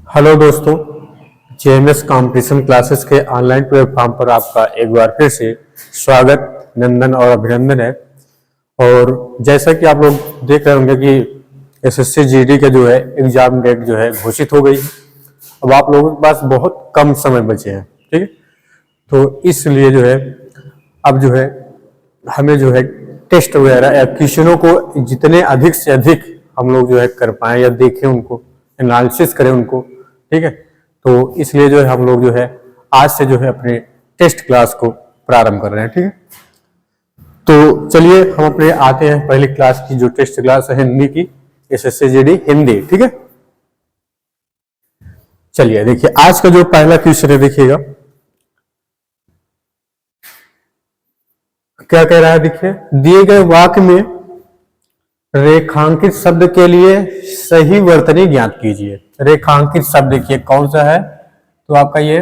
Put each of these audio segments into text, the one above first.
Hello दोस्तों, JMS competition classes के online platform पर आपका एक बार फिर से स्वागत, नंदन और अभिनंदन है। और जैसा कि आप लोग देख रहे होंगे कि एसएससी जीडी का जो है एग्जाम डेट जो है घोषित हो गई है। अब आप लोगों के पास बहुत कम समय बचे हैं, ठीक है। तो इसलिए जो है अब जो है हमें जो है टेस्ट वगैरह या क्वेश्चनों को जितने अधिक से अधिक हम लोग जो है कर पाए या देखें, उनको एनालिसिस करें उनको, ठीक है। तो इसलिए जो है हम लोग जो है आज से जो है अपने टेस्ट क्लास को प्रारंभ कर रहे हैं, ठीक है। तो चलिए हम अपने आते हैं पहली क्लास की, जो टेस्ट क्लास है हिंदी की, एसएससी जीडी हिंदी, ठीक है। चलिए देखिए आज का जो पहला क्वेश्चन है, देखिएगा क्या कह रहा है। देखिए दिए गए वाक्य में रेखांकित शब्द के लिए सही वर्तनी ज्ञात कीजिए। रेखांकित शब्द देखिए कौन सा है, तो आपका ये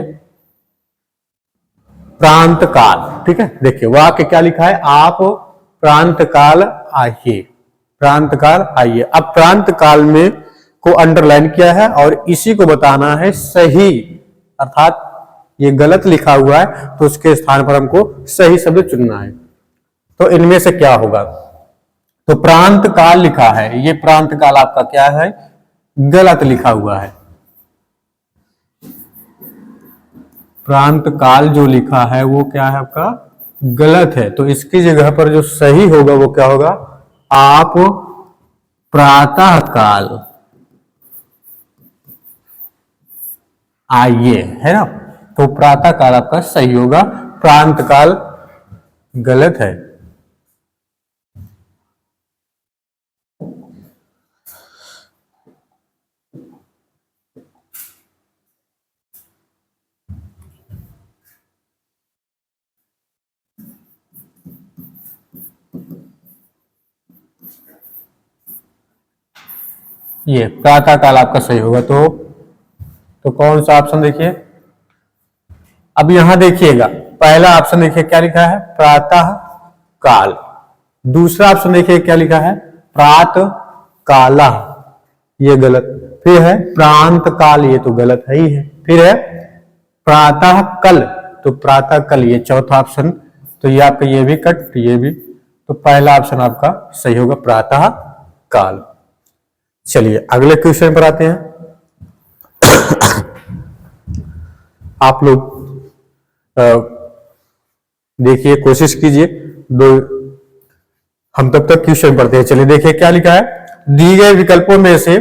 प्रांत काल, ठीक है। देखिए वाक्य क्या लिखा है, आप प्रांत काल आइए, प्रांत काल आइए। अब प्रांत काल में को अंडरलाइन किया है और इसी को बताना है सही, अर्थात ये गलत लिखा हुआ है तो उसके स्थान पर हमको सही शब्द चुनना है। तो इनमें से क्या होगा, तो प्रांत काल लिखा है, ये प्रांत काल आपका क्या है, गलत लिखा हुआ है। प्रांत काल जो लिखा है वो क्या है, आपका गलत है। तो इसकी जगह पर जो सही होगा वो क्या होगा, आप प्रातः काल आइए, है ना। तो प्रातः काल आपका सही होगा, प्रांत काल गलत है। ये प्रातः काल आपका सही होगा। तो कौन सा ऑप्शन देखिए, अब यहां देखिएगा पहला ऑप्शन देखिए क्या लिखा है, प्रातः काल। दूसरा ऑप्शन देखिए क्या लिखा है, प्रात काला, ये गलत। फिर है प्रांत काल, ये तो गलत है ही है। फिर है प्रातः कल, तो प्रातः कल ये चौथा ऑप्शन, तो ये आपका ये भी कट, ये भी। तो पहला ऑप्शन आपका सही होगा, प्रातः काल। चलिए अगले क्वेश्चन पर आते हैं। आप लोग देखिए, कोशिश कीजिए दो, हम तब तक क्वेश्चन पढ़ते हैं। चलिए देखिए क्या लिखा है, दिए गए विकल्पों में से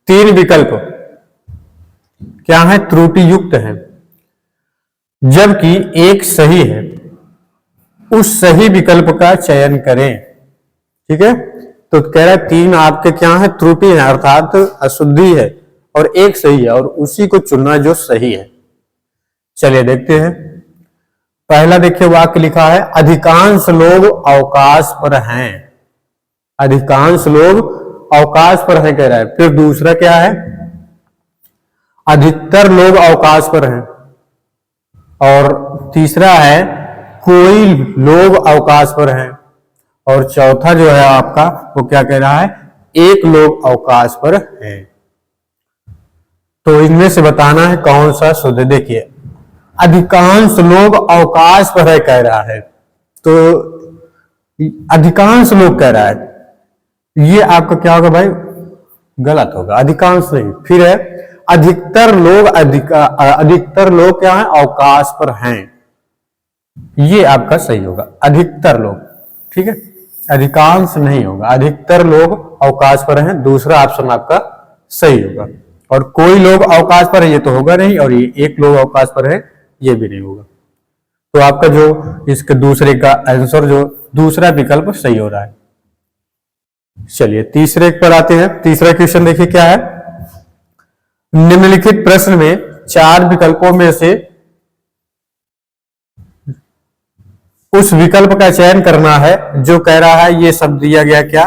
3 विकल्प क्या है, त्रुटि युक्त है, जबकि एक सही है। उस सही विकल्प का चयन करें, ठीक है। तो कह रहा है 3 आपके क्या है, त्रुटि है, अर्थात अशुद्धि है, और एक सही है, और उसी को चुनना जो सही है। चलिए देखते हैं। पहला देखिए वाक्य लिखा है, अधिकांश लोग अवकाश पर हैं। अधिकांश लोग अवकाश पर हैं कह रहा है। फिर दूसरा क्या है, अधिकतर लोग अवकाश पर हैं। और तीसरा है, कोई लोग अवकाश पर हैं। और चौथा जो है आपका वो क्या कह रहा है, एक लोग अवकाश पर है। तो इनमें से बताना है कौन सा शुद्ध। देखिए अधिकांश लोग अवकाश पर है कह रहा है, तो अधिकांश लोग कह रहा है, ये आपका क्या होगा भाई, गलत होगा, अधिकांश नहीं। फिर है अधिकतर लोग, अधिकतर लोग क्या है, अवकाश पर हैं, ये आपका सही होगा, अधिकतर लोग, ठीक है। अधिकांश नहीं होगा, अधिकतर लोग अवकाश पर हैं, दूसरा ऑप्शन आपका सही होगा। और कोई लोग अवकाश पर है ये तो होगा नहीं, और ये एक लोग अवकाश पर है ये भी नहीं होगा। तो आपका जो इसके दूसरे का आंसर जो दूसरा विकल्प सही हो रहा है। चलिए तीसरे पर आते हैं। तीसरा क्वेश्चन देखिए क्या है, निम्नलिखित प्रश्न में 4 विकल्पों में से उस विकल्प का चयन करना है जो कह रहा है, ये शब्द दिया गया क्या,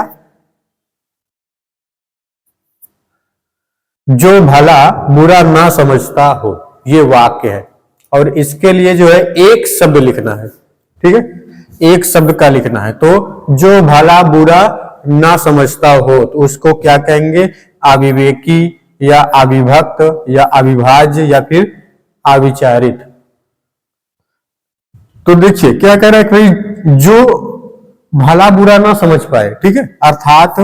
जो भला बुरा ना समझता हो, ये वाक्य है। और इसके लिए जो है एक शब्द लिखना है, ठीक है, एक शब्द का लिखना है। तो जो भला बुरा ना समझता हो तो उसको क्या कहेंगे, अविवेकी या अविभक्त या अविभाज्य या फिर अविचारित। तो देखिए क्या कह रहा है कि भाई जो भला बुरा ना समझ पाए, ठीक है, अर्थात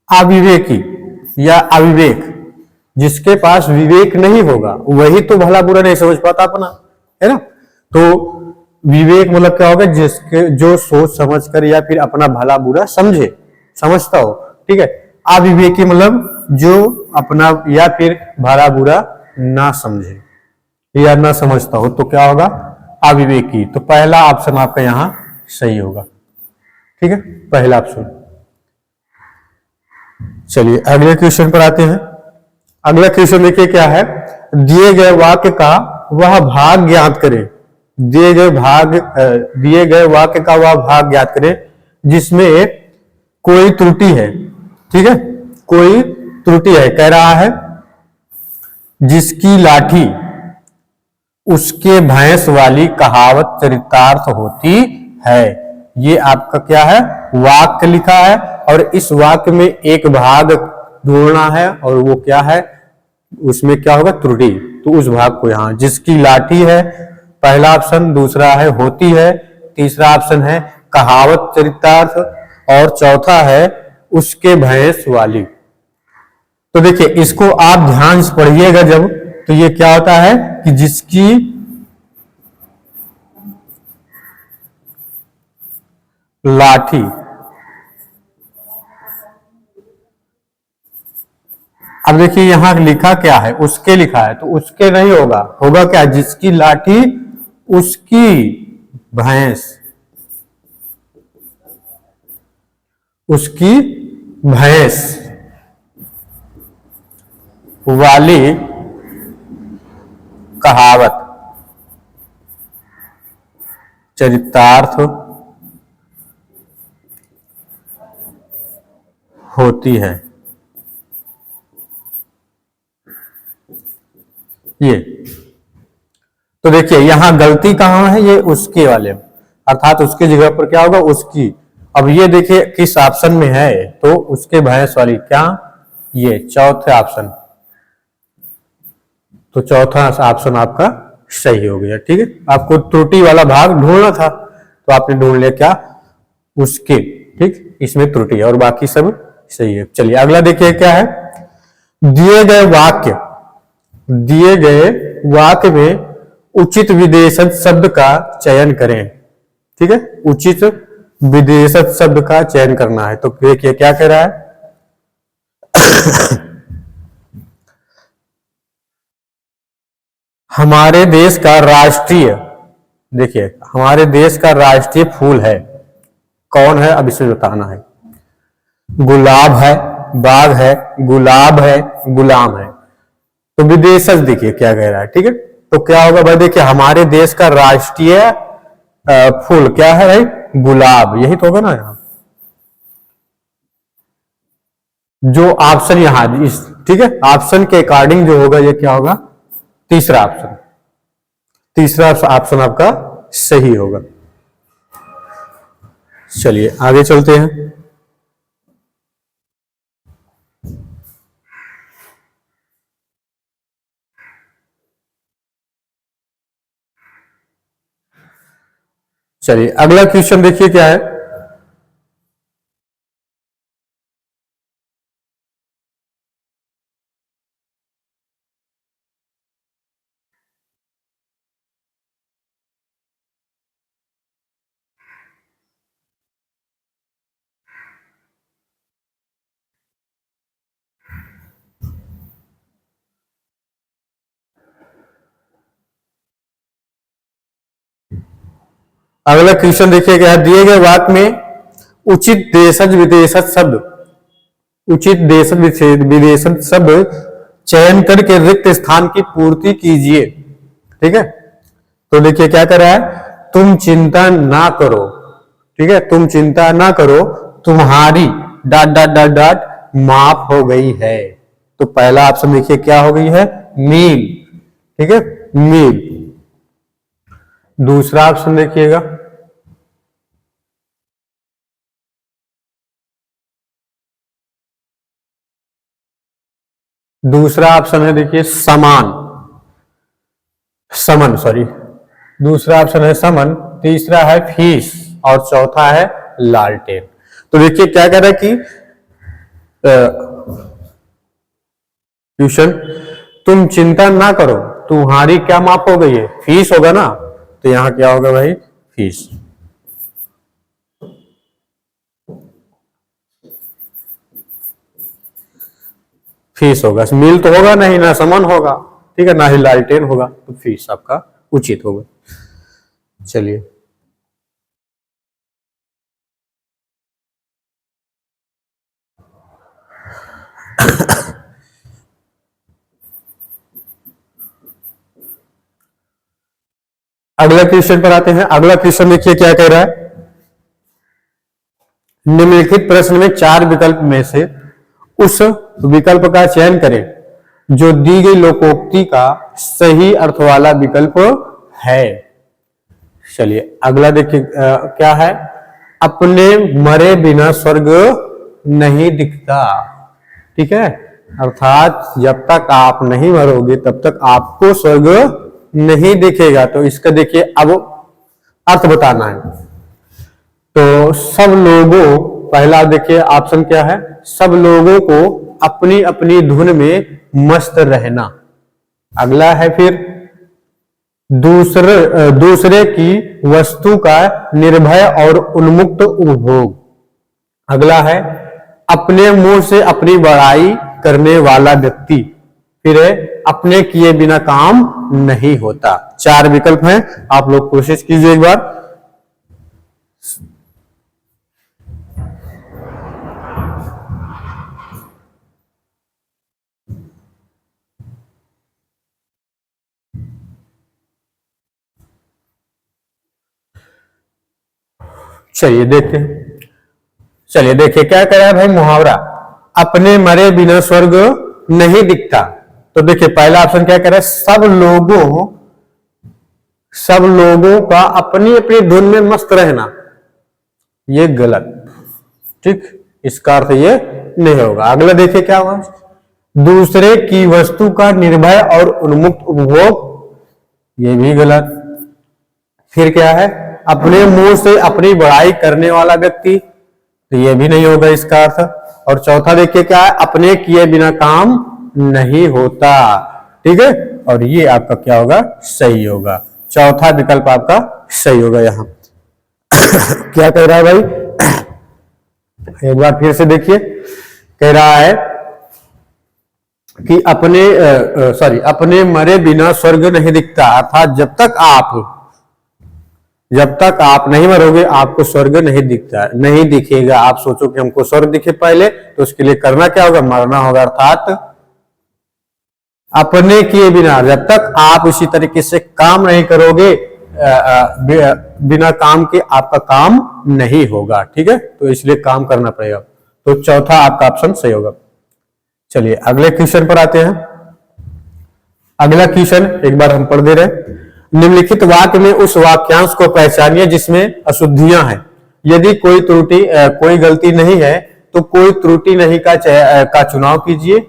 अविवेकी या अविवेक, जिसके पास विवेक नहीं होगा वही तो भला बुरा नहीं समझ पाता अपना, है ना। तो विवेक मतलब क्या होगा, जिसके जो सोच समझ कर या फिर अपना भला बुरा समझे, समझता हो, ठीक है। अविवेकी मतलब जो अपना या फिर भला बुरा ना समझे या ना समझता हो, तो क्या होगा, अविवेकी। तो पहला ऑप्शन आपका यहां सही होगा, ठीक है, पहला ऑप्शन। चलिए अगले क्वेश्चन पर आते हैं। अगला क्वेश्चन देखिए क्या है, दिए गए वाक्य का वह भाग ज्ञात करें, दिए गए वाक्य का वह भाग ज्ञात करें जिसमें कोई त्रुटि है, ठीक है, कोई त्रुटि है। कह रहा है जिसकी लाठी उसके भैंस वाली कहावत चरितार्थ होती है। ये आपका क्या है, वाक्य लिखा है और इस वाक्य में एक भाग ढूंढना है और वो क्या है, उसमें क्या होगा, त्रुटि। तो उस भाग को यहां, जिसकी लाठी है पहला ऑप्शन, दूसरा है होती है, तीसरा ऑप्शन है कहावत चरितार्थ और चौथा है उसके भैंस वाली। तो देखिए इसको आप ध्यान से पढ़िएगा जब, तो ये क्या होता है कि जिसकी लाठी, अब देखिए यहां लिखा क्या है, उसके लिखा है, तो उसके नहीं होगा, होगा क्या, जिसकी लाठी उसकी भैंस, उसकी भैंस वाली कहावत चरितार्थ होती है। ये तो देखिए यहां गलती कहां है, ये उसके वाले, अर्थात उसकी जगह पर क्या होगा, उसकी। अब ये देखिए किस ऑप्शन में है, तो उसके भैंस वाली, क्या, ये चौथे ऑप्शन। तो चौथा ऑप्शन आपका सही हो गया, ठीक है। आपको त्रुटि वाला भाग ढूंढना था, तो आपने ढूंढ लिया क्या, उसके, ठीक, इसमें त्रुटि है और बाकी सब सही है। चलिए अगला देखिए क्या है, दिए गए वाक्य में उचित विदेशक शब्द का चयन करें, ठीक है, उचित विदेशक शब्द का चयन करना है। तो देखिए क्या कह रहा है, हमारे देश का राष्ट्रीय, देखिए हमारे देश का राष्ट्रीय फूल है, कौन है, अब इसमें बताना है। गुलाब है, बाग है, गुलाब है, गुलाम है। तो विदेशज देखिए क्या कह रहा है, ठीक है। तो क्या होगा भाई, देखिए हमारे देश का राष्ट्रीय फूल क्या है भाई, गुलाब, यही तो होगा ना यहाँ, जो ऑप्शन यहां इस, ठीक है, ऑप्शन के अकॉर्डिंग जो होगा ये क्या होगा, तीसरा ऑप्शन, तीसरा ऑप्शन आपका सही होगा। चलिए आगे चलते हैं। चलिए अगला क्वेश्चन देखिए क्या है, अगला क्वेश्चन देखिए क्या है, दिए गए वाक्य में उचित देशज विदेशज शब्द, उचित देशज विदेशज शब्द चयन करके रिक्त स्थान की पूर्ति कीजिए, ठीक है। तो देखिए क्या कर रहा है, तुम चिंता ना करो, ठीक है, तुम चिंता ना करो, तुम्हारी डॉट डॉट डॉट डॉट माफ हो गई है। तो पहला ऑप्शन देखिए क्या हो गई है, मील, ठीक है, मील। दूसरा ऑप्शन देखिएगा, दूसरा ऑप्शन है देखिए समान, समन सॉरी, दूसरा ऑप्शन है समन, तीसरा है फीस और चौथा है लालटेन। तो देखिए क्या कह रहा है कि ट्यूशन, तुम चिंता ना करो, तुम्हारी क्या माप हो गई है, फीस होगा ना, तो यहां क्या होगा भाई, फीस। फीस होगा, मिल तो होगा नहीं, ना समन होगा, ठीक है, ना ही लालटेन होगा, तो फीस आपका उचित होगा। चलिए अगला क्वेश्चन पर आते हैं। अगला क्वेश्चन देखिए क्या कह रहा है, निम्नलिखित प्रश्न में चार विकल्प में से उस विकल्प का चयन करें जो दी गई लोकोक्ति का सही अर्थ वाला विकल्प है। चलिए अगला देखिए क्या है, अपने मरे बिना स्वर्ग नहीं दिखता, ठीक है, अर्थात जब तक आप नहीं मरोगे तब तक आपको स्वर्ग नहीं दिखेगा। तो इसका देखिए अब अर्थ बताना है। तो सब लोगों, पहला देखिए ऑप्शन क्या है, सब लोगों को अपनी अपनी धुन में मस्त रहना। अगला है फिर दूसरे की वस्तु का निर्भय और उन्मुक्त उपभोग। अगला है अपने मुंह से अपनी बड़ाई करने वाला व्यक्ति। फिर है अपने किए बिना काम नहीं होता। चार विकल्प हैं, आप लोग कोशिश कीजिए एक बार। चलिए देखते हैं। चलिए देखिए क्या कह रहा है भाई, मुहावरा, अपने मरे बिना स्वर्ग नहीं दिखता। तो देखिए पहला ऑप्शन क्या कह रहा है, सब लोगों का अपनी अपनी धुन में मस्त रहना, ये गलत, ठीक, इसका अर्थ ये नहीं होगा। अगला देखिए क्या हुआ, दूसरे की वस्तु का निर्भय और उन्मुक्त उपभोग, ये भी गलत। फिर क्या है, अपने मुंह से अपनी बड़ाई करने वाला व्यक्ति, तो ये भी नहीं होगा इसका अर्थ। और चौथा देखिए क्या है, अपने किए बिना काम नहीं होता, ठीक है, और ये आपका क्या होगा, सही होगा। चौथा विकल्प आपका सही होगा यहां। क्या कह रहा है भाई, एक बार फिर से देखिए, कह रहा है कि अपने मरे बिना स्वर्ग नहीं दिखता, अर्थात जब तक आप नहीं मरोगे आपको स्वर्ग नहीं दिखता, नहीं दिखेगा। आप सोचो कि हमको स्वर्ग दिखे पहले, तो उसके लिए करना क्या होगा, मरना होगा। अर्थात अपने किए बिना, जब तक आप इसी तरीके से काम नहीं करोगे, बिना काम के आपका काम नहीं होगा, ठीक है, तो इसलिए काम करना पड़ेगा। तो चौथा आपका ऑप्शन सही होगा। चलिए अगले क्वेश्चन पर आते हैं। अगला क्वेश्चन एक बार हम पढ़ दे रहे हैं। निम्नलिखित वाक्य में उस वाक्यांश को पहचानिए जिसमें अशुद्धियां हैं। यदि कोई गलती नहीं है तो कोई त्रुटि नहीं का चुनाव कीजिए।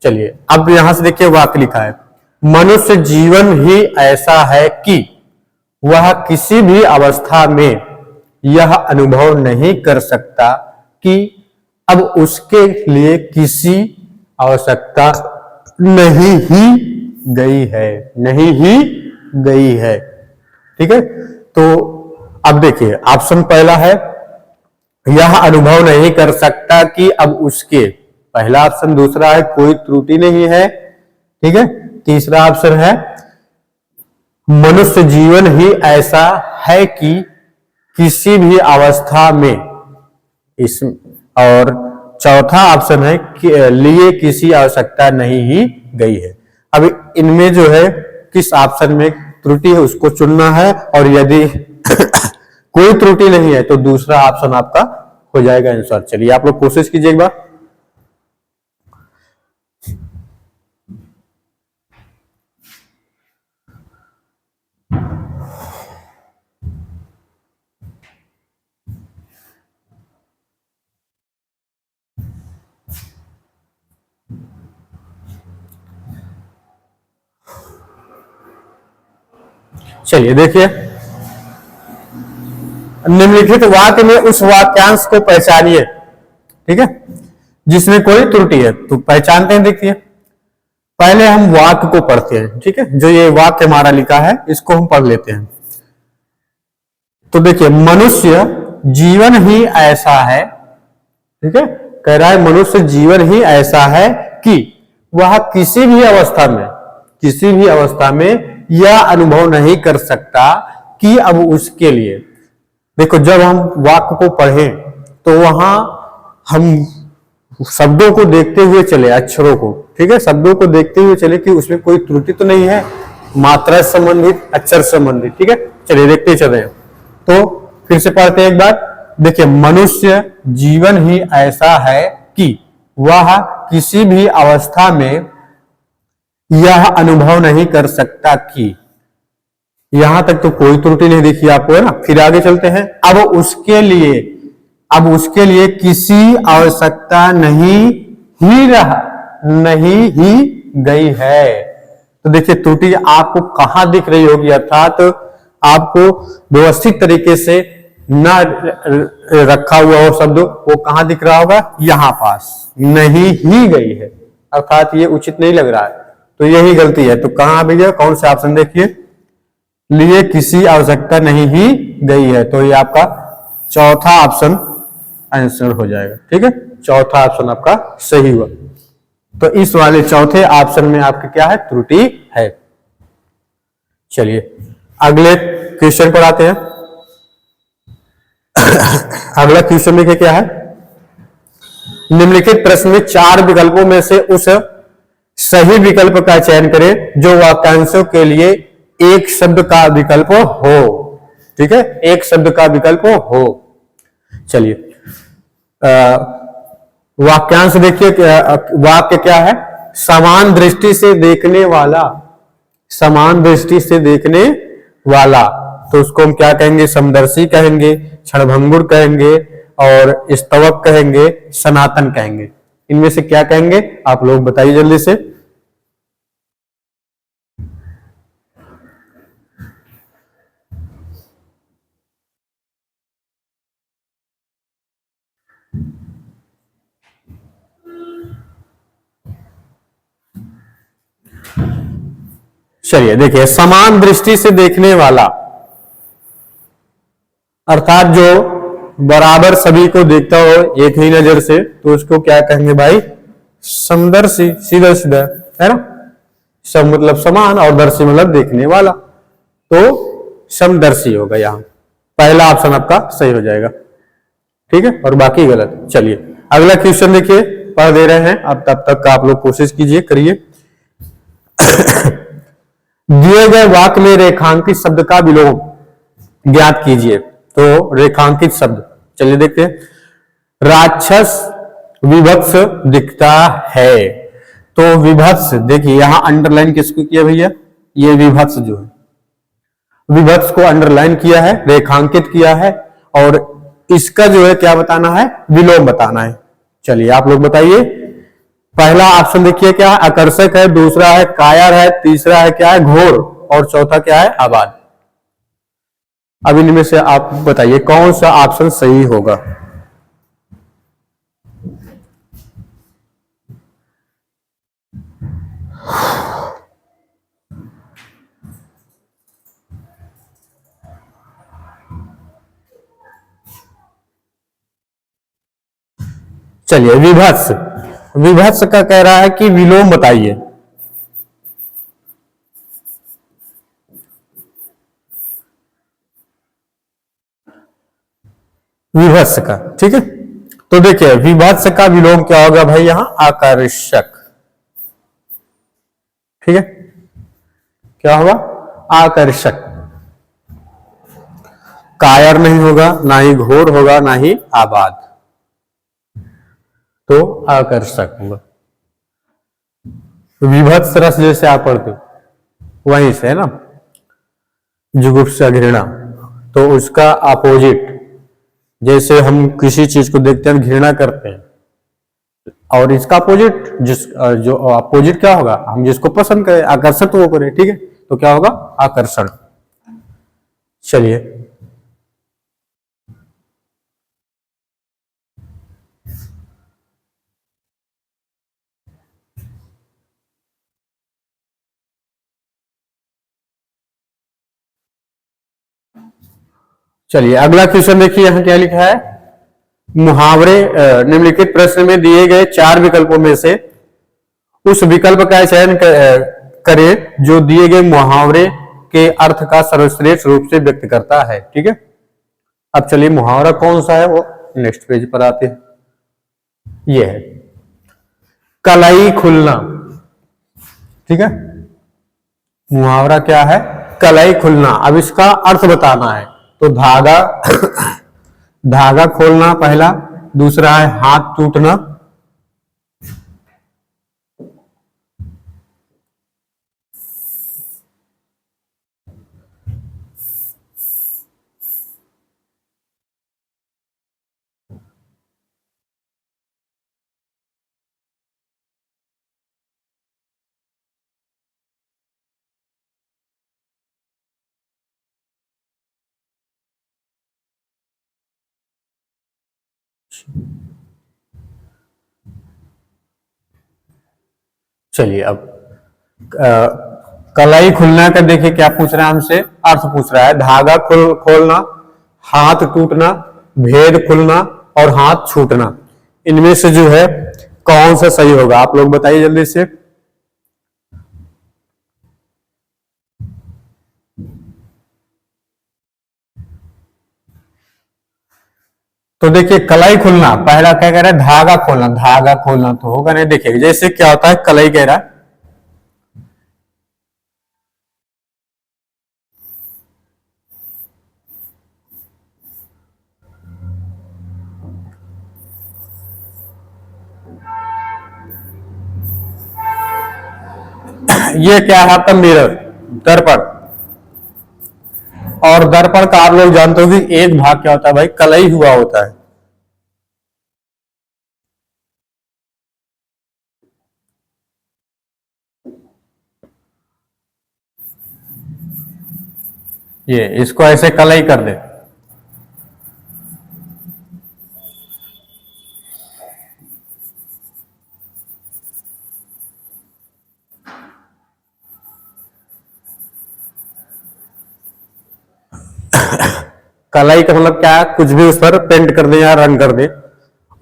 चलिए अब यहां से देखिए वाक्य लिखा है, मनुष्य जीवन ही ऐसा है कि वह किसी भी अवस्था में यह अनुभव नहीं कर सकता कि अब उसके लिए किसी आवश्यकता नहीं ही गई है, ठीक है। तो अब देखिए ऑप्शन पहला है, यह अनुभव नहीं कर सकता कि अब उसके, पहला ऑप्शन। दूसरा है कोई त्रुटि नहीं है, ठीक है। तीसरा ऑप्शन है मनुष्य जीवन ही ऐसा है कि किसी भी अवस्था में इस, और चौथा ऑप्शन है कि लिए किसी आवश्यकता नहीं ही गई है। अब इनमें जो है किस ऑप्शन में त्रुटि है उसको चुनना है, और यदि कोई त्रुटि नहीं है तो दूसरा ऑप्शन आपका हो जाएगा आंसर। चलिए आप लोग कोशिश कीजिए एक बार। चलिए देखिए, निम्नलिखित वाक्य में उस वाक्यांश को पहचानिए, ठीक है, जिसमें कोई त्रुटि है। तो पहचानते हैं, देखिए पहले हम वाक्य को पढ़ते हैं, ठीक है, जो ये वाक्य हमारा लिखा है इसको हम पढ़ लेते हैं। तो देखिए, मनुष्य जीवन ही ऐसा है, ठीक है, कह रहा है मनुष्य जीवन ही ऐसा है कि वह किसी भी अवस्था में यह अनुभव नहीं कर सकता कि अब उसके लिए, देखो जब हम वाक्य को पढ़ें तो वहां हम शब्दों को देखते हुए चले, अक्षरों को, ठीक है, शब्दों को देखते हुए चले कि उसमें कोई त्रुटि तो नहीं है, मात्रा संबंधित, अक्षर संबंधित, ठीक है। चलिए देखते चले, तो फिर से पढ़ते हैं एक बार। देखिए, मनुष्य जीवन ही ऐसा है कि वह किसी भी अवस्था में यह अनुभव नहीं कर सकता कि, यहां तक तो कोई त्रुटि नहीं दिखी आपको, है ना। फिर आगे चलते हैं, अब उसके लिए किसी आवश्यकता नहीं ही गई है। तो देखिए, त्रुटि आपको कहां दिख रही होगी, अर्थात आपको व्यवस्थित तरीके से न रखा हुआ हो शब्द, वो कहां दिख रहा होगा, यहां पास, नहीं ही गई है, अर्थात ये उचित नहीं लग रहा है, तो यही गलती है। तो कहां भैया, कौन सा ऑप्शन देखिए, लिए किसी आवश्यकता नहीं ही गई है, तो ये आपका चौथा ऑप्शन आंसर हो जाएगा, ठीक है, चौथा ऑप्शन आपका सही हुआ। तो इस वाले चौथे ऑप्शन में आपके क्या है, त्रुटि है। चलिए अगले क्वेश्चन पर आते हैं। अगला क्वेश्चन देखिए क्या है, निम्नलिखित प्रश्न में 4 विकल्पों में से उस सही विकल्प का चयन करें जो वाक्यांशों के लिए एक शब्द का विकल्प हो, ठीक है, एक शब्द का विकल्प हो। चलिए वाक्यांश देखिए, वाक्य क्या है, समान दृष्टि से देखने वाला, समान दृष्टि से देखने वाला, तो उसको हम क्या कहेंगे, समदर्शी कहेंगे, क्षणभंगुर कहेंगे, और स्तवक कहेंगे, सनातन कहेंगे। इनमें से क्या कहेंगे आप लोग बताइए जल्दी से। चलिए देखिए, समान दृष्टि से देखने वाला अर्थात जो बराबर सभी को देखता हो एक ही नजर से, तो उसको क्या कहेंगे भाई, समदर्शी, सीधा सीधा, है ना। सम मतलब समान और दर्शी मतलब देखने वाला, तो समदर्शी होगा, यहां पहला ऑप्शन आपका सही हो जाएगा, ठीक है, और बाकी गलत। चलिए अगला क्वेश्चन देखिए, पढ़ दे रहे हैं, अब तब तक आप लोग कोशिश कीजिए, करिए। दिए गए वाक्य में रेखांकित शब्द का विलोम ज्ञात कीजिए। तो रेखांकित शब्द, चलिए देखते हैं। राक्षस विभत्स दिखता है, तो विभत्स, देखिए यहां अंडरलाइन किसको किया भैया, ये विभत्स जो है, विभत्स को अंडरलाइन किया है, रेखांकित किया है, और इसका जो है क्या बताना है, विलोम बताना है। चलिए आप लोग बताइए, पहला ऑप्शन देखिए क्या है, आकर्षक है, दूसरा है कायर है, तीसरा है क्या है, घोर, और चौथा क्या है, आबाद। अब इनमें से आप बताइए कौन सा ऑप्शन सही होगा। चलिए विभत्स, विभत्स का कह रहा है कि विलोम बताइए। विभत्स का, ठीक है, तो देखिए विभत्स का विलोम क्या होगा भाई, यहां आकर्षक, ठीक है, क्या होगा, आकर्षक। कायर नहीं होगा, ना ही घोर होगा, ना ही आबाद, तो आकर्षक होगा। विभत्स रस जैसे आप पढ़ते हो वहीं से है ना, जुगुप्सा घृणा, तो उसका अपोजिट, जैसे हम किसी चीज को देखते हैं घृणा करते हैं, और इसका अपोजिट, जो अपोजिट क्या होगा, हम जिसको पसंद करें, आकर्षित वो करें, ठीक है, तो क्या होगा, आकर्षण। चलिए चलिए अगला क्वेश्चन देखिए, यहाँ क्या लिखा है। मुहावरे निम्नलिखित प्रश्न में दिए गए 4 विकल्पों में से उस विकल्प का चयन करें जो दिए गए मुहावरे के अर्थ का सर्वश्रेष्ठ रूप से व्यक्त करता है। ठीक है, अब चलिए मुहावरा कौन सा है वो नेक्स्ट पेज पर आते हैं। ये है कलाई खुलना। ठीक है, मुहावरा क्या है, कलाई खुलना। अब इसका अर्थ बताना है तो धागा धागा खोलना पहला, दूसरा है हाथ टूटना, चलिए अब कलाई खुलना का देखिए क्या पूछ रहा है हमसे, अर्थ पूछ रहा है। धागा खोलना, हाथ टूटना, भेद खुलना और हाथ छूटना, इनमें से जो है कौन सा सही होगा, आप लोग बताइए जल्दी से। तो देखिए कलाई खुलना, पहला क्या कह रहा है, धागा खोलना। धागा खोलना तो होगा नहीं। देखिए जैसे क्या होता है, कलाई कह रहा है ये क्या है आपका मिरर, दर्पण। और दर्पण का आप लोग जानते हो कि एक भाग क्या होता है भाई, कलई हुआ होता है। ये इसको ऐसे कलई कर दे, कलाई का मतलब क्या है, कुछ भी उस पर पेंट कर दे या रंग कर दे।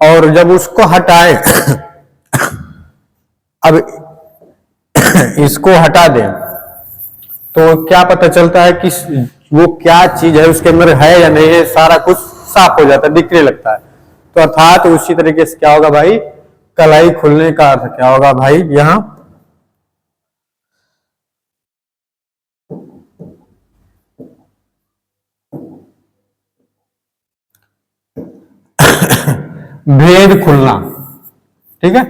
और जब उसको हटाए अब इसको हटा दें तो क्या पता चलता है कि वो क्या चीज है उसके अंदर है या नहीं है, सारा कुछ साफ हो जाता है, दिखने लगता है। तो अर्थात उसी तरीके से क्या होगा भाई, कलाई खुलने का अर्थ क्या होगा भाई, यहां भेद खुलना। ठीक है,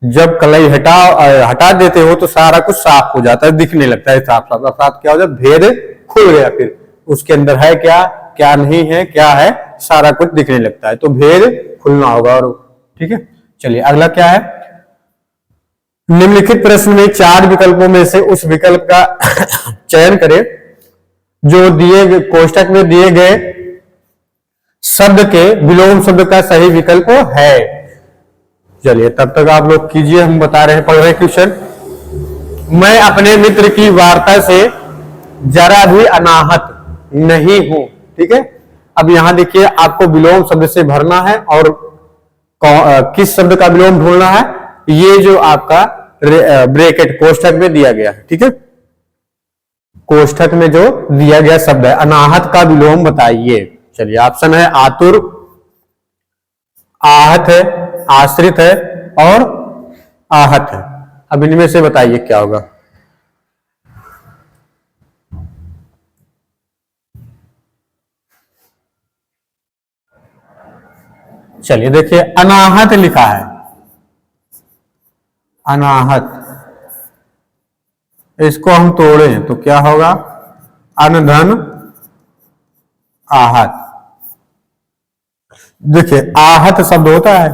जब कलाई हटा देते हो तो सारा कुछ साफ हो जाता है, दिखने लगता है साफ साफ। अर्थात क्या हो जाता है, भेद खुल गया, फिर उसके अंदर है क्या क्या नहीं है, क्या है, सारा कुछ दिखने लगता है। तो भेद खुलना होगा। और ठीक है, चलिए अगला क्या है, निम्नलिखित प्रश्न में 4 विकल्पों में से उस विकल्प का चयन करें जो दिए कोष्टक में दिए गए शब्द के विलोम शब्द का सही विकल्प है। चलिए तब तक आप लोग कीजिए, हम बता रहे हैं, पढ़ रहे क्वेश्चन। मैं अपने मित्र की वार्ता से जरा भी अनाहत नहीं हूं। ठीक है, अब यहां देखिए आपको विलोम शब्द से भरना है और किस शब्द का विलोम ढूंढना है, ये जो आपका ब्रैकेट कोष्ठक में दिया गया है। ठीक है, कोष्ठक में जो दिया गया शब्द है, अनाहत का विलोम बताइए। चलिए ऑप्शन है आतुर, आहत है, आश्रित है और आहत है। अब इनमें से बताइए क्या होगा। चलिए देखिए अनाहत लिखा है, अनाहत, इसको हम तोड़ें तो क्या होगा, अनधन आहत। देखिए आहत शब्द होता है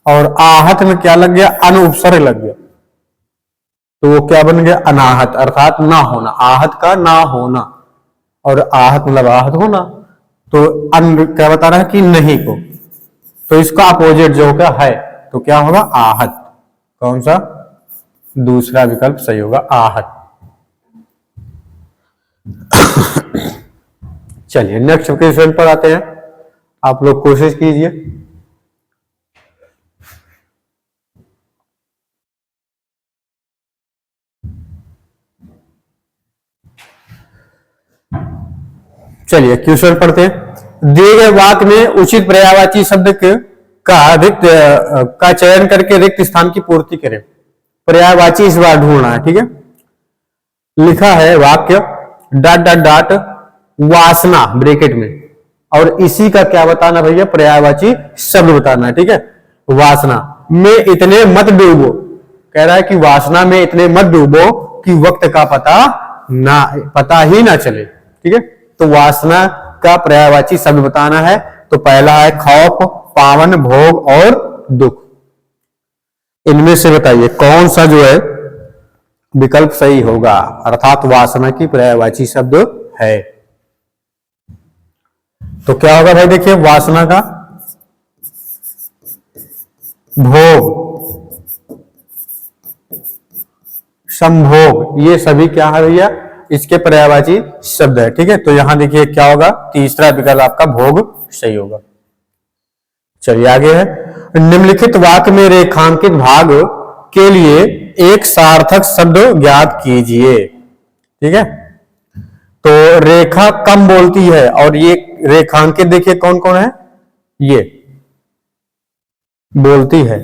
और आहत में क्या लग गया, अन उपसर्ग लग गया, तो वो क्या बन गया, अनाहत, अर्थात ना होना, आहत का ना होना। और आहत मतलब आहत होना, तो अन क्या बता रहा है कि नहीं को, तो इसका अपोजिट जो होगा है, तो क्या होगा आहत। कौन सा? दूसरा विकल्प सही होगा, आहत। चलिए नेक्स्ट क्वेश्चन पर आते हैं, आप लोग कोशिश कीजिए। चलिए क्वेश्चन पढ़ते हैं। दिए गए वाक्य में उचित पर्यायवाची शब्द का रिक्त का चयन करके रिक्त स्थान की पूर्ति करें। पर्यायवाची इस बार ढूंढना है, ठीक है। लिखा है वाक्य डॉट डॉट डॉट वासना ब्रैकेट में, और इसी का क्या बताना भैया, पर्यायवाची शब्द बताना है, ठीक है। वासना में इतने मत डूबो, कह रहा है कि वासना में इतने मत डूबो कि वक्त का पता ही ना चले, ठीक है। तो वासना का पर्यायवाची शब्द बताना है, तो पहला है खौफ, पावन, भोग और दुख। इनमें से बताइए कौन सा जो है विकल्प सही होगा, अर्थात वासना की पर्यायवाची शब्द है। तो क्या होगा भाई, देखिए वासना का भोग, संभोग, ये सभी क्या है भैया, इसके पर्यायवाची शब्द है, ठीक है। तो यहां देखिए क्या होगा, तीसरा विकल्प आपका भोग सही होगा। चलिए आगे है, निम्नलिखित वाक्य में रेखांकित भाग के लिए एक सार्थक शब्द ज्ञात कीजिए, ठीक है। तो रेखा कम बोलती है, और ये रेखांकित देखिए कौन कौन है, ये बोलती है,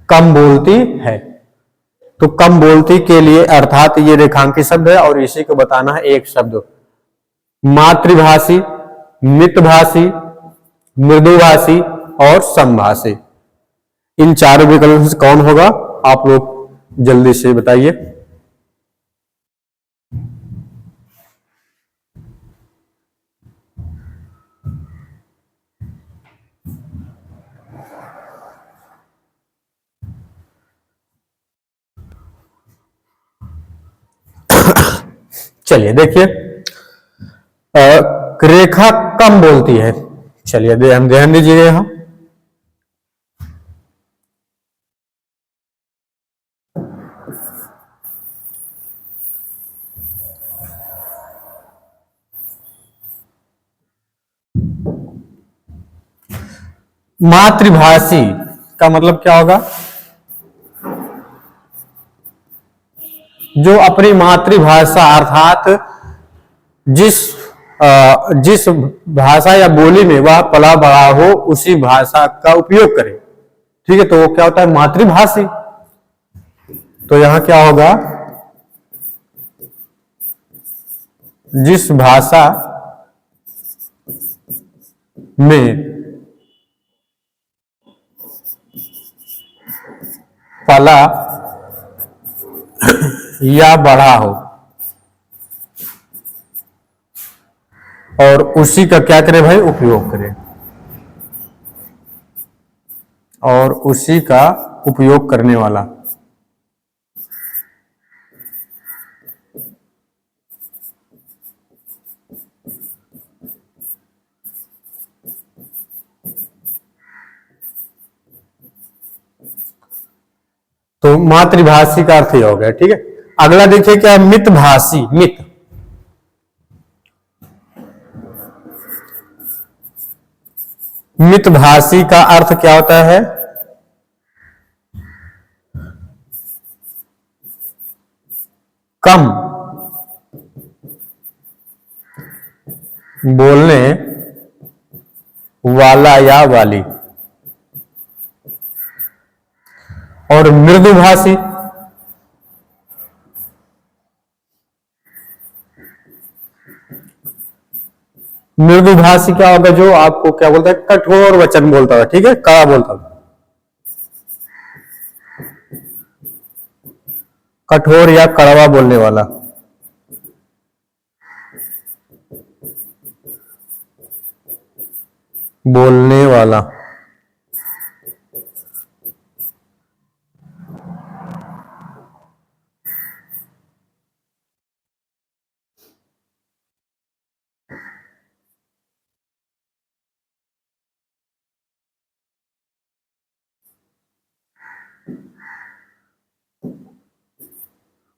कम बोलती है। तो कम बोलती के लिए अर्थात ये रेखांकित शब्द है, और इसी को बताना है एक शब्द, मातृभाषी, मितभाषी, मृदुभाषी और समभाषी। इन चारों विकल्पों से कौन होगा, आप लोग जल्दी से बताइए। चलिए देखिए, रेखा कम बोलती है, चलिए हम ध्यान दीजिएगा यहां। मातृभाषी का मतलब क्या होगा, जो अपनी मातृभाषा अर्थात जिस भाषा या बोली में वह पला बड़ा हो उसी भाषा का उपयोग करे, ठीक है। तो वो क्या होता है, मातृभाषी। तो यहां क्या होगा, जिस भाषा में पला या बढ़ा हो, और उसी का क्या करे भाई, उपयोग करे, और उसी का उपयोग करने वाला। तो मातृभाषी का अर्थ ही हो गया, ठीक है। अगला देखिए क्या, मितभाषी, मितभाषी का अर्थ क्या होता है, कम बोलने वाला या वाली। और मृदुभाषी, मृदुभाषी क्या होगा, जो आपको क्या बोलता है, कठोर वचन बोलता है, ठीक है, कड़ा बोलता है, कठोर या कड़वा बोलने वाला। बोलने वाला।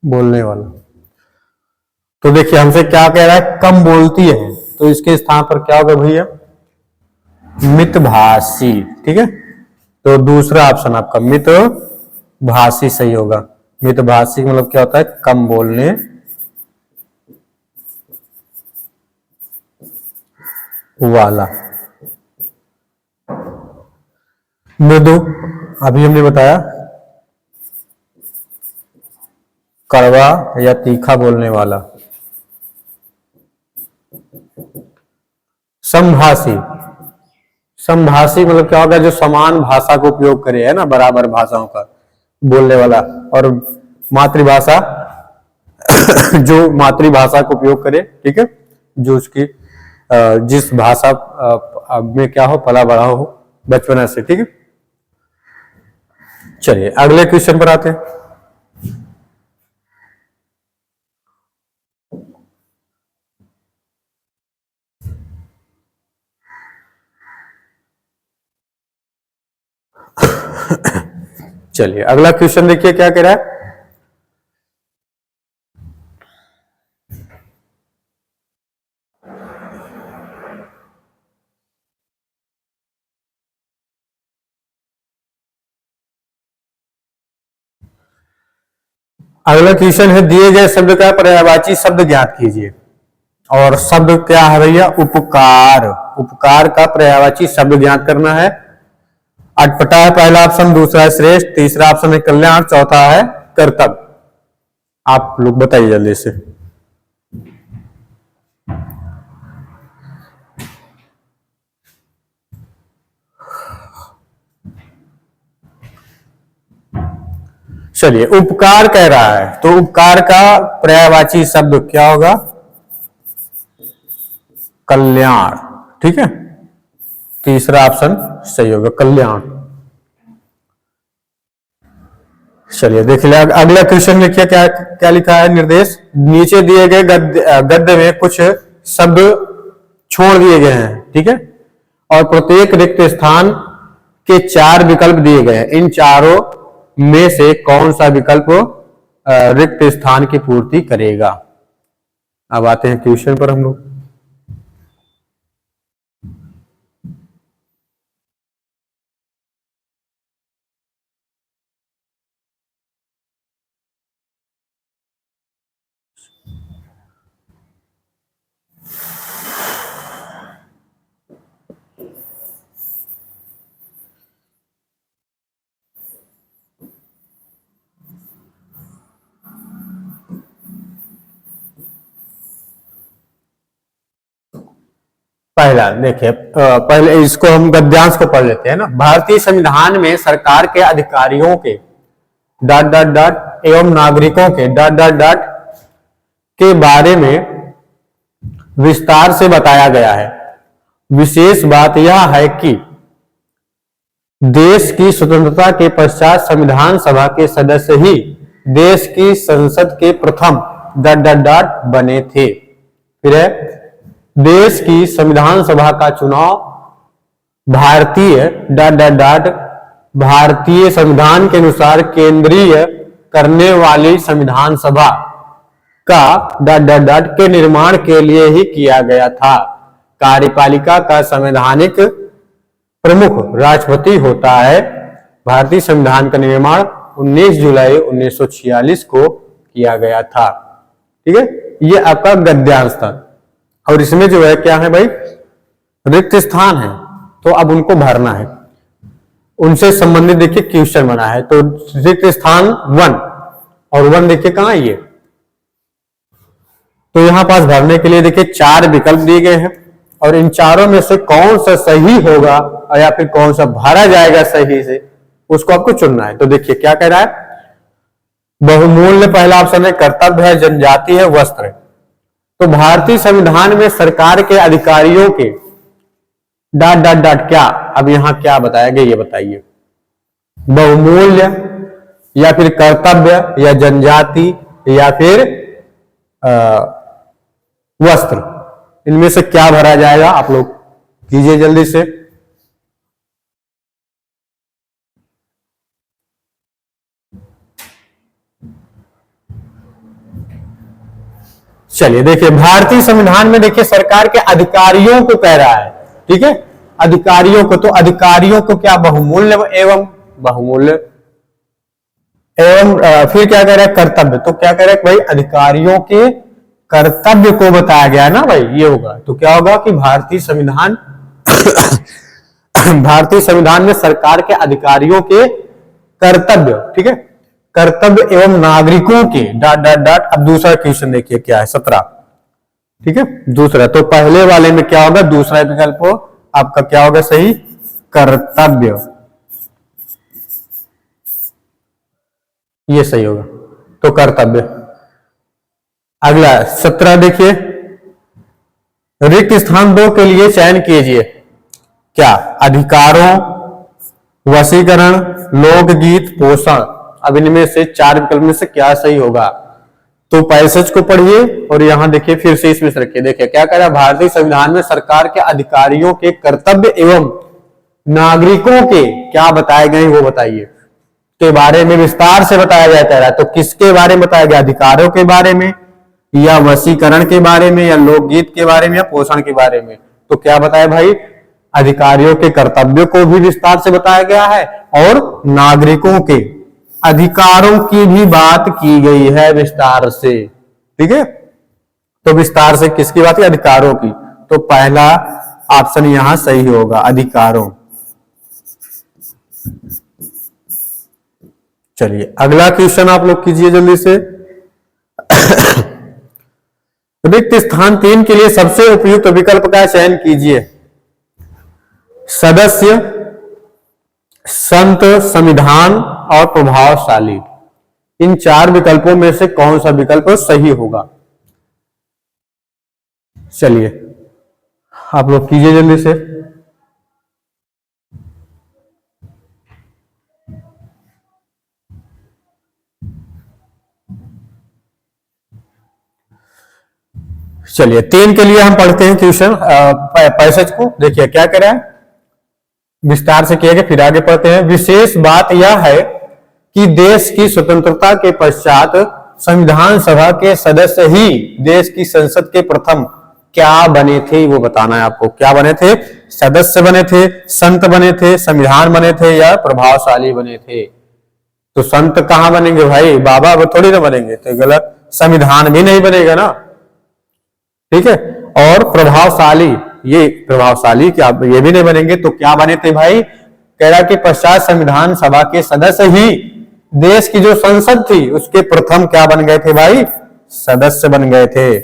बोलने वाला। तो देखिए हमसे क्या कह रहा है, कम बोलती है, तो इसके स्थान पर क्या होगा भैया, मितभाषी। ठीक है, तो दूसरा ऑप्शन आपका मितभाषी सही होगा। मितभाषी मतलब क्या होता है, कम बोलने वाला। मृदु, अभी हमने बताया कड़वा या तीखा बोलने वाला। समभाषी, समभाषी मतलब क्या होगा, जो समान भाषा का उपयोग करे, है ना, बराबर भाषाओं का बोलने वाला। और मातृभाषा जो मातृभाषा का उपयोग करे, ठीक है, जो उसकी जिस भाषा में क्या हो, पला बड़ा हो बचपन से। ठीक है, चलिए अगले क्वेश्चन पर आते हैं। चलिए अगला क्वेश्चन देखिए क्या कह रहा है। अगला क्वेश्चन है, दिए गए शब्द का पर्यायवाची शब्द ज्ञात कीजिए। और शब्द क्या है भैया, उपकार। उपकार का पर्यायवाची शब्द ज्ञात करना है। अटपटा है पहला ऑप्शन, दूसरा है श्रेष्ठ, तीसरा ऑप्शन है कल्याण, चौथा है कर्तव्य। आप लोग बताइए जल्दी से। चलिए उपकार कह रहा है, तो उपकार का पर्यायवाची शब्द क्या होगा, कल्याण। ठीक है, तीसरा ऑप्शन सही होगा, कल्याण। चलिए देख लिया, अगला क्वेश्चन देखिए क्या क्या लिखा है। निर्देश, नीचे दिए गए गद्य में कुछ शब्द छोड़ दिए गए हैं, ठीक है, और प्रत्येक रिक्त स्थान के 4 विकल्प दिए गए हैं। इन चारों में से कौन सा विकल्प रिक्त स्थान की पूर्ति करेगा। अब आते हैं क्वेश्चन पर हम लोग। पहला देखिए, पहले इसको हम गद्यांश को पढ़ लेते हैं ना। भारतीय संविधान में सरकार के अधिकारियों के डॉट डॉट डॉट एवं नागरिकों के डॉट डॉट डॉट के बारे में विस्तार से बताया गया है। विशेष बात यह है कि देश की स्वतंत्रता के पश्चात संविधान सभा के सदस्य ही देश की संसद के प्रथम डॉट डॉट डॉट बने थे। फिर है, देश की संविधान सभा का चुनाव भारतीय डॉट डॉट डॉट भारतीय संविधान के अनुसार केंद्रीय करने वाली संविधान सभा का डॉट डॉट डॉट के निर्माण के लिए ही किया गया था। कार्यपालिका का संवैधानिक प्रमुख राष्ट्रपति होता है। भारतीय संविधान का निर्माण 19 जुलाई 1946 को किया गया था। ठीक है, ये आपका गद्यांश था। और इसमें जो है क्या है भाई, रिक्त स्थान है, तो अब उनको भरना है। उनसे संबंधित देखिए क्वेश्चन बना है। तो रिक्त स्थान 1 और 1 देखिए कहां है ये, तो यहां पास भरने के लिए देखिए 4 विकल्प दिए गए हैं, और इन चारों में से कौन सा सही होगा या फिर कौन सा भरा जाएगा सही से, उसको आपको चुनना है। तो देखिए क्या कह रहा है, बहुमूल्य पहला ऑप्शन है, कर्तव्य है, जनजाति है, वस्त्र है। तो भारतीय संविधान में सरकार के अधिकारियों के डॉट डॉट डॉट क्या, अब यहां क्या बताया गया ये बताइए। बहुमूल्य या फिर कर्तव्य या जनजाति या फिर वस्त्र, इनमें से क्या भरा जाएगा, आप लोग कीजिए जल्दी से। चलिए देखिए, भारतीय संविधान में देखिए सरकार के अधिकारियों को कह रहा है, ठीक है, अधिकारियों को। तो अधिकारियों को क्या बहुमूल्य एवं बहुमूल्य एवं फिर क्या कह रहा है, कर्तव्य। तो क्या कह रहा है भाई, अधिकारियों के कर्तव्य को बताया गया ना भाई, ये होगा। तो क्या होगा कि भारतीय संविधान भारतीय संविधान में सरकार के अधिकारियों के कर्तव्य, ठीक है, कर्तव्य एवं नागरिकों के डॉट डॉट डॉट। अब दूसरा क्वेश्चन देखिए क्या है, 17, ठीक है, दूसरा। तो पहले वाले में क्या होगा, दूसरा विकल्प आपका क्या होगा सही, कर्तव्य, ये सही होगा। तो कर्तव्य। अगला 17 देखिए, रिक्त स्थान 2 के लिए चयन कीजिए। क्या, अधिकारों, वशीकरण, लोकगीत, पोषण। अब इनमें से 4 विकल्प में से क्या सही होगा। तो पैसेज को पढ़िए और यहां देखिए, फिर से इसमें से रखिए। देखिए क्या कह रहा है, भारतीय संविधान में सरकार के अधिकारियों के कर्तव्य एवं नागरिकों के क्या बताए गए वो बताइए, के बारे में विस्तार से बताया गया कह रहा है। तो किसके बारे में बताया गया, अधिकारों के बारे में या वशीकरण के बारे में या लोकगीत के बारे में या पोषण के बारे में। तो क्या बताया भाई, अधिकारियों के कर्तव्यों को भी विस्तार से बताया गया है और नागरिकों के अधिकारों की भी बात की गई है विस्तार से, ठीक है। तो विस्तार से किसकी बात है, अधिकारों की। तो पहला ऑप्शन यहां सही होगा, अधिकारों। चलिए अगला क्वेश्चन आप लोग कीजिए जल्दी से। रिक्त स्थान 3 के लिए सबसे उपयुक्त विकल्प का चयन कीजिए। सदस्य, संत, संविधान और प्रभावशाली। इन 4 विकल्पों में से कौन सा विकल्प सही होगा। चलिए आप लोग कीजिए जल्दी से। चलिए 3 के लिए हम पढ़ते हैं क्वेश्चन, पैसेज को। देखिए क्या कह रहा है, विस्तार से किया गया, फिर आगे पढ़ते हैं। विशेष बात यह है कि देश की स्वतंत्रता के पश्चात संविधान सभा के सदस्य ही देश की संसद के प्रथम क्या बने थे, वो बताना है आपको। क्या बने थे, सदस्य बने थे, संत बने थे, संविधान बने थे या प्रभावशाली बने थे। तो संत कहां बनेंगे भाई, बाबा वो थोड़ी ना बनेंगे, तो गलत। संविधान भी नहीं बनेगा ना, ठीक है। और प्रभावशाली, ये प्रभावशाली क्या, ये भी नहीं बनेंगे। तो क्या बने थे भाई, कह रहा कि पश्चात संविधान सभा के सदस्य ही देश की जो संसद थी उसके प्रथम क्या बन गए थे भाई, सदस्य बन गए थे।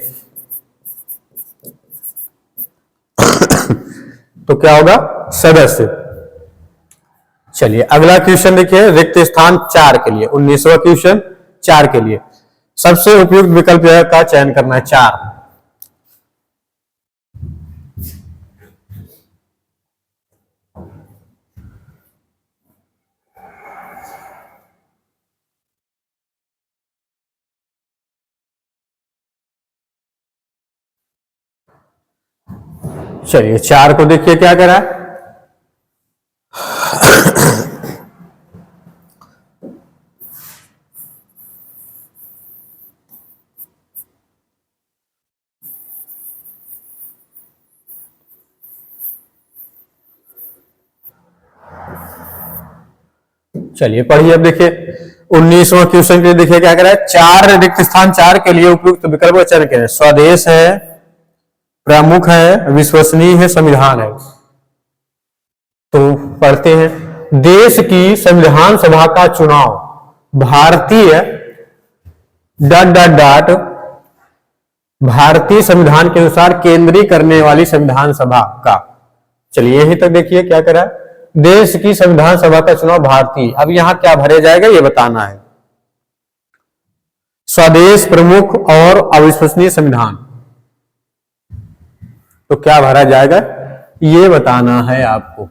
तो क्या होगा, सदस्य। चलिए अगला क्वेश्चन देखिए, रिक्त स्थान 4 के लिए, 19वां क्वेश्चन 4 के लिए सबसे उपयुक्त विकल्प का चयन करना है, 4। चलिए 4 को देखिए क्या करा है। चलिए पढ़िए। अब देखिए 19वां क्वेश्चन के लिए देखिए क्या करा है, 4 रिक्त स्थान 4 के लिए उपयुक्त विकल्प का चयन करें। स्वदेश है, प्रमुख है, विश्वसनीय है, संविधान है। तो पढ़ते हैं, देश की संविधान सभा का चुनाव भारतीय डॉट डॉट डॉट भारतीय संविधान के अनुसार केंद्रीय करने वाली संविधान सभा का। चलिए यहीं तक देखिए क्या करा है, देश की संविधान सभा का चुनाव भारतीय। अब यहां क्या भरे जाएगा ये बताना है। स्वदेश, प्रमुख और अविश्वसनीय संविधान। तो क्या भरा जाएगा ये बताना है आपको।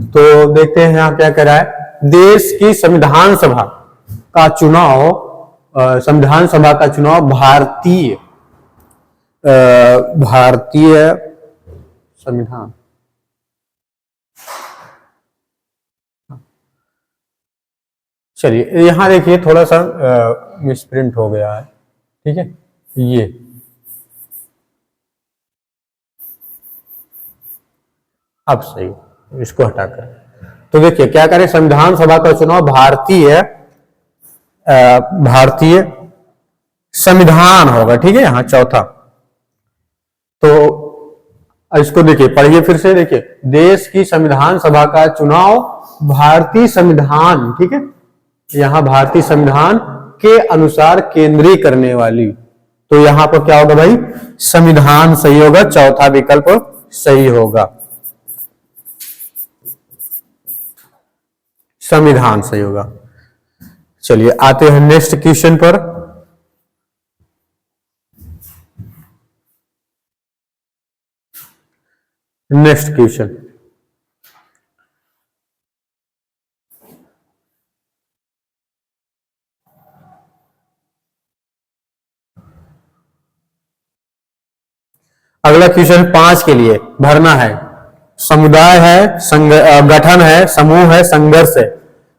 तो देखते हैं यहां क्या कह रहा है, देश की संविधान सभा का चुनाव संविधान सभा का चुनाव भारतीय संविधान चलिए यहां देखिए थोड़ा सा मिसप्रिंट हो गया है, ठीक है। ये अब सही, इसको हटाकर तो देखिए क्या करें, संविधान सभा का चुनाव भारतीय संविधान होगा, ठीक है। यहाँ चौथा, तो इसको देखिए पढ़िए फिर से, देखिए देश की संविधान सभा का चुनाव भारतीय संविधान, ठीक है, यहाँ भारतीय संविधान के अनुसार केंद्रीय करने वाली, तो यहाँ पर क्या होगा भाई, संविधान सही होगा, चौथा विकल्प सही होगा, संविधान सही होगा। चलिए आते हैं नेक्स्ट क्वेश्चन पर। नेक्स्ट क्वेश्चन, अगला क्वेश्चन 5 के लिए भरना है। समुदाय है, गठन है, समूह है, संघर्ष है।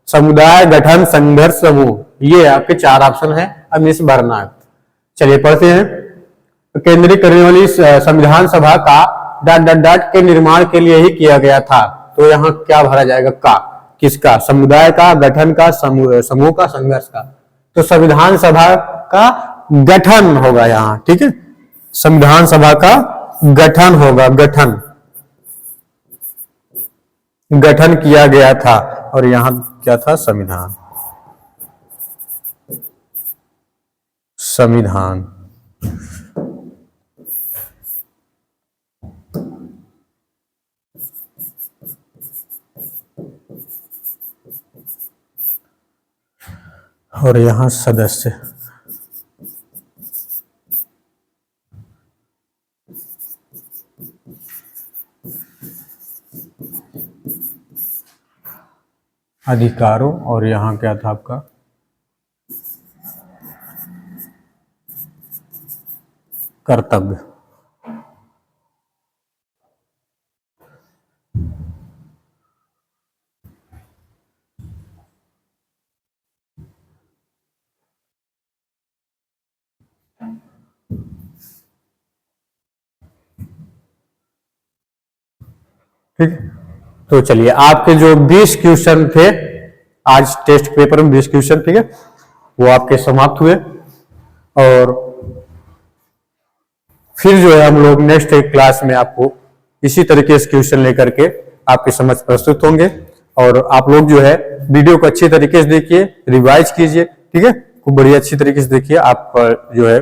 समुदाय, गठन, संघर्ष, समूह, ये आपके 4 ऑप्शन है, अब इस भरना है। चलिए पढ़ते हैं। केंद्रीय करने वाली संविधान सभा का ... के निर्माण के लिए ही किया गया था, तो यहाँ क्या भरा जाएगा, का, किसका, समुदाय का, गठन का, समूह का, संघर्ष का, तो संविधान सभा का गठन होगा यहाँ, ठीक है, संविधान सभा का गठन होगा, गठन किया गया था, और यहां क्या था, संविधान। और यहां सदस्य, अधिकारों, और यहां क्या था आपका कर्तव्य। ठीक, तो चलिए आपके जो 20 क्वेश्चन थे आज टेस्ट पेपर में, 20 क्वेश्चन, ठीक है, वो आपके समाप्त हुए, और फिर जो है हम लोग नेक्स्ट क्लास में आपको इसी तरीके से क्वेश्चन लेकर के आपके समझ प्रस्तुत होंगे, और आप लोग जो है वीडियो को अच्छी तरीके से देखिए, रिवाइज कीजिए, ठीक है, खूब बढ़िया अच्छी तरीके से देखिए, आप जो है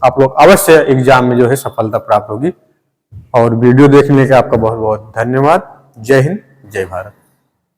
आप लोग अवश्य एग्जाम में जो है सफलता प्राप्त होगी। और वीडियो देखने का आपका बहुत बहुत धन्यवाद। जय हिंद, जय भारत।